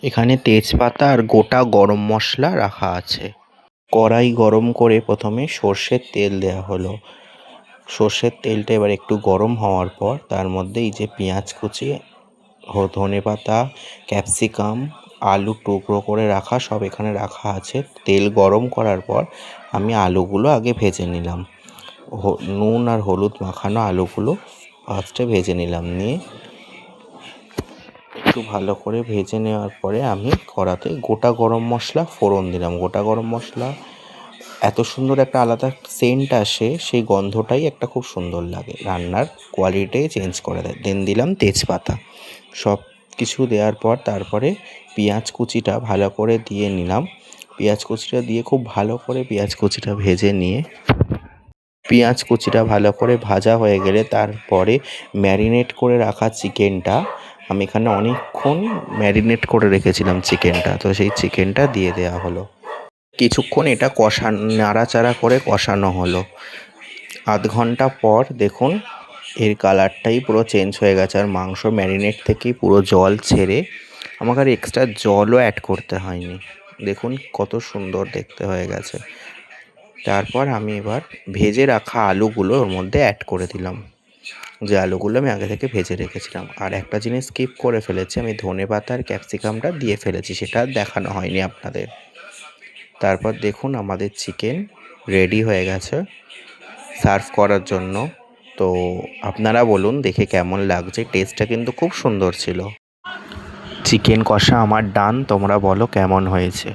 এখানে তেজপাতা আর গোটা গরম মশলা রাখা আছে। কড়াই গরম করে প্রথমে সর্ষের তেল দেওয়া হলো। সর্ষের তেলটা এবার একটু গরম হওয়ার পর তার মধ্যে এই যে পেঁয়াজ কুচি, ধনেপাতা, ক্যাপসিকাম, আলু টুকরো করে রাখা সব এখানে রাখা আছে। তেল গরম করার পর আমি আলুগুলো আগে ভেজে নিলাম। নুন আর হলুদ মাখানো আলুগুলো ফার্স্টে ভেজে নিলাম। নিয়ে একটু ভালো করে ভেজে নেওয়ার পরে আমি কড়াতে গোটা গরম মশলা ফোড়ন দিলাম। গোটা গরম মশলা এত সুন্দর একটা আলাদা সেন্ট আসে, সেই গন্ধটাই একটা খুব সুন্দর লাগে, রান্নার কোয়ালিটি চেঞ্জ করে দেয়। দেন দিলাম তেজপাতা। সব কিছু দেওয়ার পর তারপরে পেঁয়াজ কুচিটা ভালো করে দিয়ে নিলাম। পেঁয়াজ কুচিটা দিয়ে খুব ভালো করে পেঁয়াজ কুচিটা ভেজে নিয়ে পেঁয়াজ কুচিটা ভালো করে ভাজা হয়ে গেলে তারপরে ম্যারিনেট করে রাখা চিকেনটা, আমি এখানে অনেকক্ষণ ম্যারিনেট করে রেখেছিলাম চিকেনটা, তো সেই চিকেনটা দিয়ে দেওয়া হলো। কিছুক্ষণ এটা নাড়াচাড়া করে কষানো হলো। আধ ঘন্টা পর দেখুন এর কালারটাই পুরো চেঞ্জ হয়ে গেছে, আর মাংস ম্যারিনেট থেকেই পুরো জল ছেড়ে আমাকে আর এক্সট্রা জলও অ্যাড করতে হয়নি। দেখুন কত সুন্দর দেখতে হয়ে গেছে। তারপর আমি এবার ভেজে রাখা আলুগুলো ওর মধ্যে অ্যাড করে দিলাম, যে আলুগুলো আমি আগে থেকে ভেজে রেখেছিলাম। আর একটা জিনিস স্কিপ করে ফেলেছি, আমি ধনেপাতা আর ক্যাপসিকামটা দিয়ে ফেলেছি, সেটা দেখানো হয়নি আপনাদের। তারপর দেখুন আমাদের চিকেন রেডি হয়ে গেছে সার্ভ করার জন্য। তো আপনারা বলুন দেখে কেমন লাগছে, টেস্টটা কিন্তু খুব সুন্দর ছিল। চিকেন কষা আমার ডান, তোমরা বলো কেমন হয়েছে।